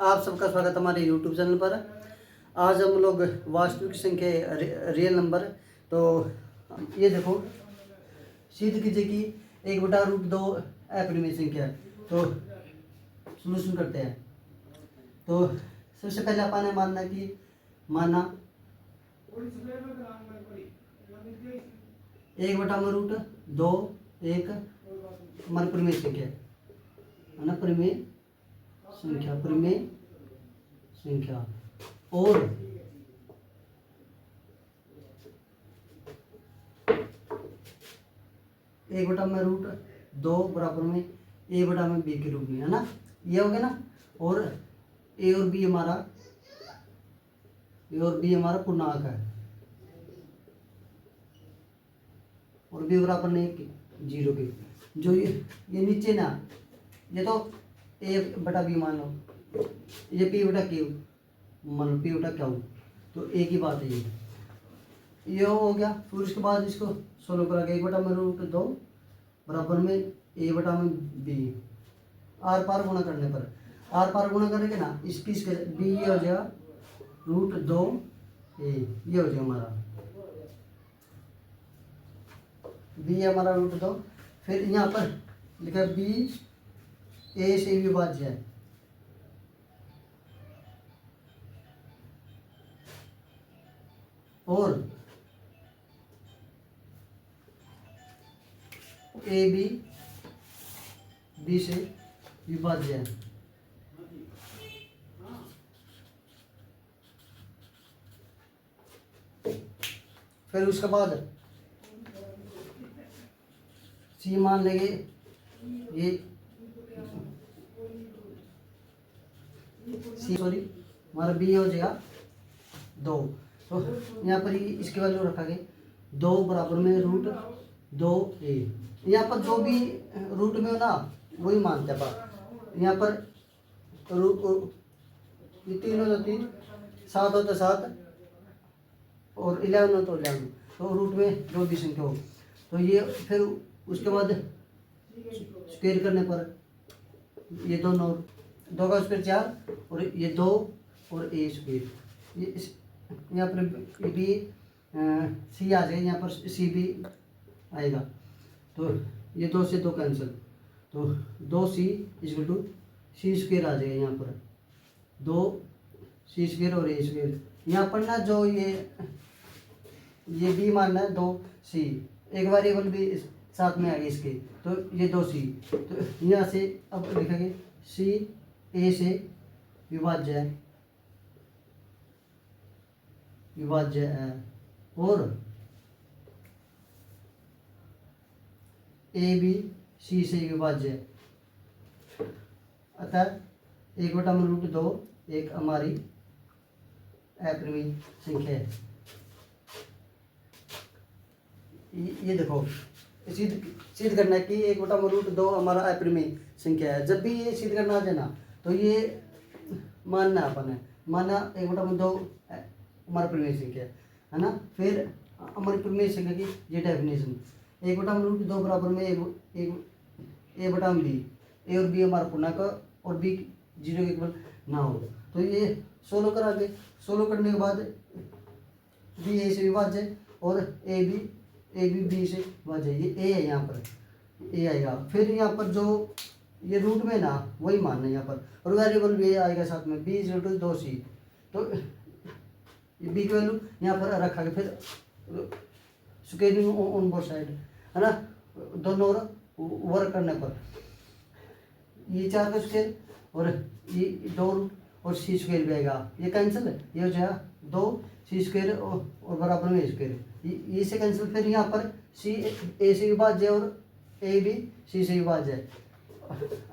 आप सबका स्वागत हमारे यूट्यूब चैनल पर। आज हम लोग वास्तविक संख्या रियल नंबर, तो ये देखो सिद्ध कीजिए कि 1/√2 अपरिमेय संख्या है। तो सॉल्यूशन करते हैं। तो सबसे पहले अपन ने माना 1/√2 एक हमारी परिमेय संख्या है ना, परिमेय संख्या और एक बटा में √2 बराबर में a बटा में b के रूप में, है ना, ये हो गया ना। और a और b हमारा पूर्णांक है और b बराबर नहीं 0 के। जो ये नीचे ना, ये तो a बटा b मान लो, ये p बटा q मान लो, p बटा q, तो एक ही बात है ये हो गया। फिर उसके बाद इसको सोल्व करा के 1/√2 बराबर में a बटा में b, आर पार गुणा करने पर, आर पार गुणा करेंगे ना, इसकी b ये हो जाएगा √2a, ये हो जाएगा हमारा b है हमारा √2। फिर यहाँ पर लिखा b a से विभाज्य है, और ए बी बी से विभाज्य है। फिर उसके बाद सी मान लेंगे, ये सी हमारा बी हो जाएगा 2। तो यहाँ पर इसकी वैल्यू रखा 2 बराबर में √2a। यहाँ पर जो भी रूट में हो ना वही मानते हैं पर यहाँ पर ये 3 हो तो 3, 7 हो तो 7 और 11 हो तो 11, तो रूट में जो भी संख्या हो। तो ये फिर उसके बाद स्क्वायर करने पर ये दोनों 2 का स्क्वायर 4 और ये 2 और a स्क्वायर, ये यहाँ पर भी सी आ जाएगा, यहाँ पर सी भी आएगा। तो ये 2 से 2 कैंसिल, तो 2c = सी स्क्वायर आ जाएगा। यहाँ पर 2c² और a स्क्वायर। यहाँ पर ना जो ये b मानना है 2c, एक वेरिएबल भी साथ में आ गई इसके, तो ये 2c। तो यहाँ से अब लिखेंगे c a से विभाज्य है और ए बी सी से विभाज्य है। अतः 1/√2 एक हमारी अपरिमेय संख्या है। ये देखो सिद्ध करना है कि 1/√2 हमारा अपरिमेय संख्या है। जब भी ये सिद्ध करना आ जाए ना, तो ये मानना अपन है, माना 1/2 हमारा परिमेय संख्या है ना। फिर हमारी परिमेय संख्या की ये डेफिनेशन, 1/√2 बराबर में a बटा में b, a और b हमारा पूर्णांक और b 0 के इक्वल ना हो। तो ये सोल्व करांगे, सोल्व करने के बाद b a से विभाज्य और a b b से विभाज्य, ये a है, यहाँ पर a आएगा। फिर यहाँ पर जो ये रूट में ना वही मानना है यहाँ पर, और वेरिएबल भी आएगा साथ में, b = 2c। तो बी की वैल्यू यहाँ पर रखा गया। फिर स्क्वायरिंग ऑन बोथ साइड, है ना, दोनों ओर वर्क करने पर ये 4 का स्क्वायर और ये 2 और सी स्क्वायर भी आएगा, ये कैंसिल है, ये हो जाएगा 2c² और बराबर में स्क्वायर, ये से कैंसिल। फिर यहाँ पर सी a से विभाज्य और a भी c से विभाज्य है।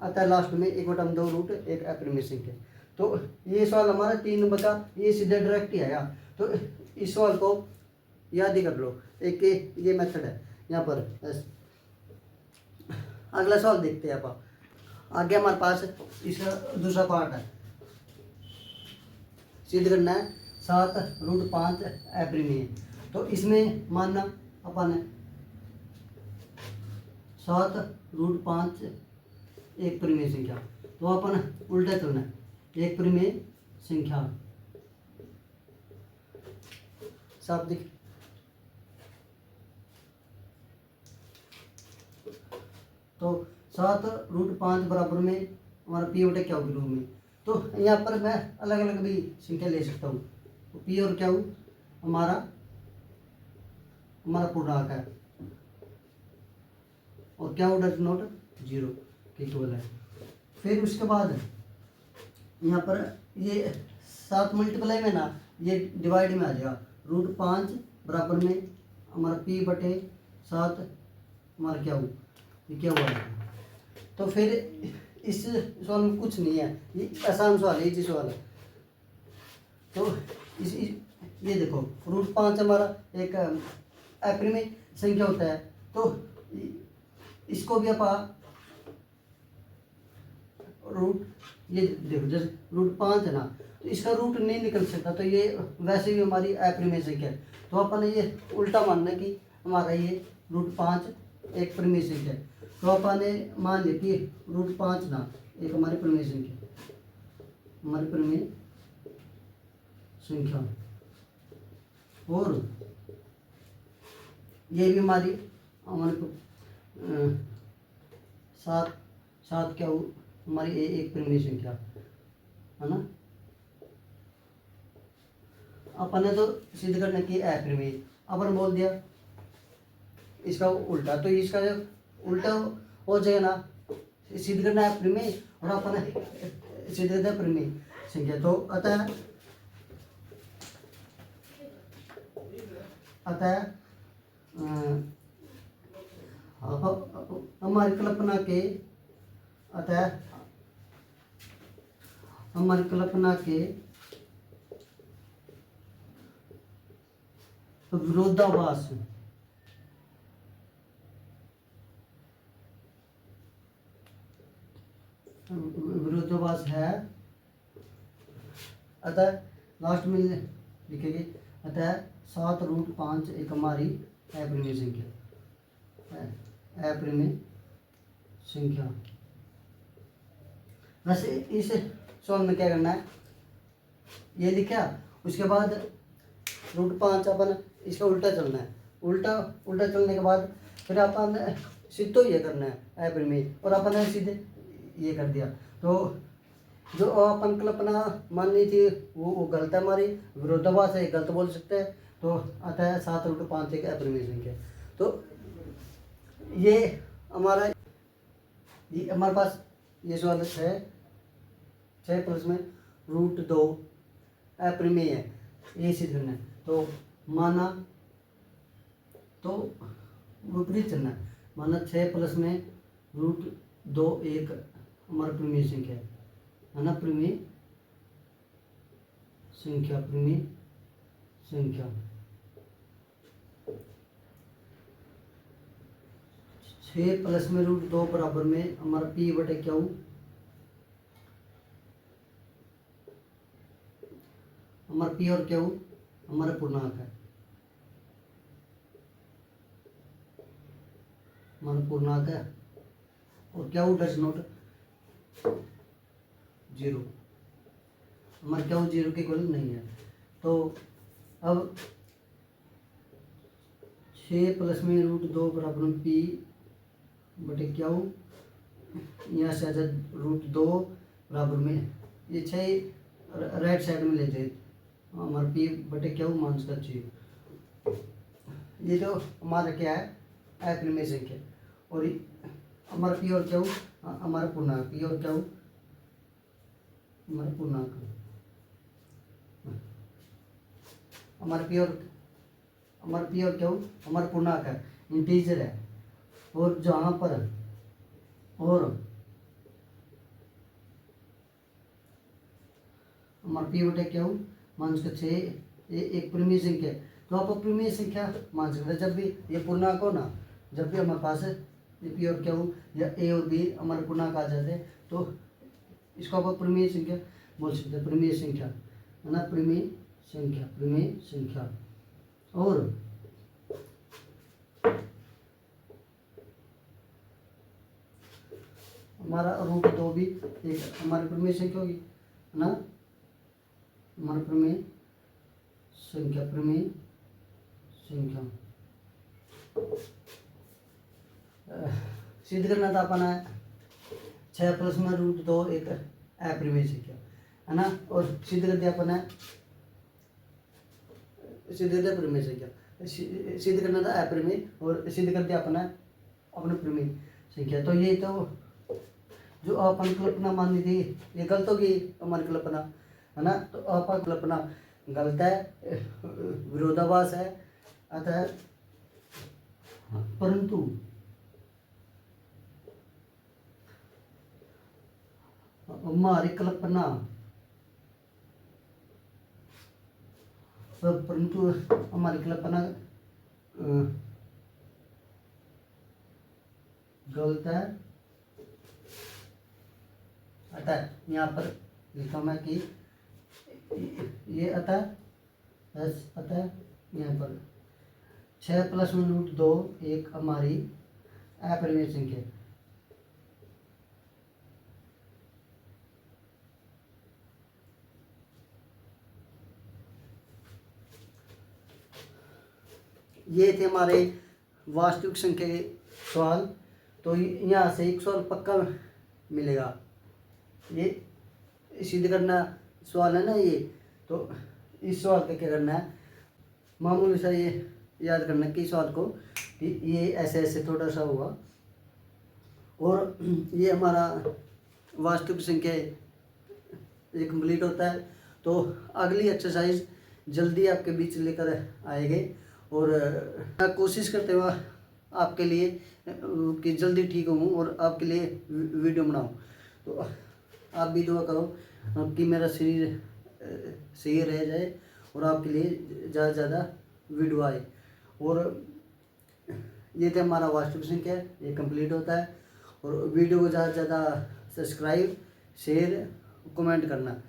अतः लास्ट में 1/2 एक अपरिमेय संख्या। तो ये सवाल हमारा 3 नंबर का, ये सीधे डायरेक्ट ही आया। तो इस सवाल को याद ही कर लो, एक ये मेथड है यहाँ पर। अगला सवाल देखते हैं आप आगे। हमारे पास इसका दूसरा पार्ट है, सिद्ध करना है 7√5 अपरिमेय। तो इसमें मानना अपन है 7√5 एक परिमेय संख्या, तो अपन उल्टा चलना है, एक परिमेय संख्या। शाब्दिक तो 7√5 बराबर में हमारा पी बटे क्यू के रूप में। तो यहाँ पर मैं अलग अलग भी संख्या ले सकता हूँ। तो पी और क्यू हमारा पूर्णांक है और क्यू डज नॉट 0 के इक्वल है। फिर उसके बाद यहाँ पर ये 7 मल्टीप्लाई में ना ये डिवाइड में आ जाएगा। √5 बराबर में हमारा पी बटे 7 हमारा क्या हुआ है। तो फिर इस सवाल में कुछ नहीं है, ये आसान सवाल है, इजी सवाल है। तो ये देखो √5 हमारा एक अपरिमेय संख्या होता है। तो इसको भी आप ये देखो जैसे √5 है ना, तो इसका रूट नहीं निकल सकता, तो ये वैसे भी हमारी अपरिमेय संख्या है। तो अपन ये उल्टा मानना कि हमारा ये √5 एक परिमेय संख्या है। तो अपन ने मान लिया कि √5 ना एक हमारी परिमेय संख्या, और ये भी हमारे को 7 क्या हमारी एक परिमेय संख्या है ना। अपन ने तो सिद्ध करने की अपरिमेय, अपन बोल दिया इसका उल्टा, तो इसका जो उल्टा हो जाएगा ना, सिद्ध करना है अपरिमेय और अपन सिद्ध करना है परिमेय संख्या। तो अतः हमारी कल्पना के विरोधाभास है। अतः लास्ट में लिखेंगे अतः 7√5 एक हमारी अपरिमेय संख्या। वैसे इस सवाल में क्या करना है, ये लिखा, उसके बाद √5 अपन इसका उल्टा चलना है। उल्टा चलने के बाद फिर अपन सिद्ध तो ये करना है अपरिमेय, और अपन ने सीधे ये कर दिया। तो जो अपन कल्पना माननी थी वो गलत है, हमारी विरोधाभास है, गलत बोल सकते हैं। तो अतः 7√5 एक अपरिमेय संख्या। तो ये हमारे पास ये सवाल है 6 प्लस में √2 अपरिमेय है, ये सिद्ध करना है। तो माना तो विपरीत चलना है। माना 6 प्लस में √2 एक हमारा परिमेय संख्या है ना, परिमेय संख्या। 6 प्लस में √2 बराबर में हमारा पी बटे क्यू हमारा पी और क्यू हमारा पूर्णांक है, और क्यू डज नॉट 0, हमारा क्यू 0 के इक्वल नहीं है। तो अब 6 प्लस में √2 बराबर में पी बटे क्यू, यहाँ से आ जाए √2 बराबर में ये 6 राइट साइड में ले जाए, हमारा पी बटे क्यू माइनस का 0। ये जो हमारा क्या है अपरिमेय संख्या, और हमारा पी और क्यू हमारा पूर्णांक, पी और क्यू हमारा पूर्णांक, हमारा पी और क्यू हमारा पूर्णांक है, इंटीजर है। और जहाँ पर हमारा पी बटे क्यू माइनस का 6 एक परिमेय संख्या। तो आप परिमेय संख्या मान सकते हैं जब भी ये पूर्णांक हो ना, जब भी हमारे पास ये पी और क्यू या ए और बी हमारे पूर्णांक आ जाते हैं, तो इसको आप परिमेय संख्या बोल सकते हैं, परिमेय संख्या है ना, परिमेय संख्या। और हमारा √2 भी एक हमारी परिमेय संख्या होगी। ना हमारा प्रमेय संख्या सिद्ध करना था अपन है 6 प्लस में रूट 2 एक अप्रमेय संख्या है ना, और सिद्ध कर दिया अपन है, सिद्ध कर दिया प्रमेय संख्या, सिद्ध करना था अप्रमेय और सिद्ध कर दिया अपन है अपने प्रमेय संख्या। तो ये तो जो अपन कल्पना मानी थी ये गलत होगी हमारी कल्पना, है ना। तो अपन कल्पना गलत है, विरोधाभास है, अतः परंतु हमारी कल्पना गलत है, अतः यहाँ पर लिखा मैं कि ये अतः यहाँ पर 6 प्लस में रूट 2 एक हमारी अप्रमेय संख्या। ये थे हमारे वास्तविक संख्या के सवाल। तो यहाँ से एक सवाल पक्का मिलेगा, ये सिद्ध करना सवाल है ना ये। तो इस सवाल का क्या करना है, मामूली सा ये याद करना कि इस सवाल को कि ये ऐसे ऐसे थोड़ा सा हुआ और ये हमारा वास्तविक संख्या ये कंप्लीट होता है। तो अगली एक्सरसाइज जल्दी आपके बीच लेकर आएंगे और मैं कोशिश करते हुए आपके लिए कि जल्दी ठीक हूँ और आपके लिए वीडियो बनाऊँ। तो आप भी दुआ करो कि मेरा शरीर सही रह जाए और आपके लिए ज़्यादा से ज़्यादा वीडियो आए। और ये थे हमारा वास्तविक संख्या, ये कंप्लीट होता है। और वीडियो को ज़्यादा से ज़्यादा सब्सक्राइब, शेयर, कमेंट करना।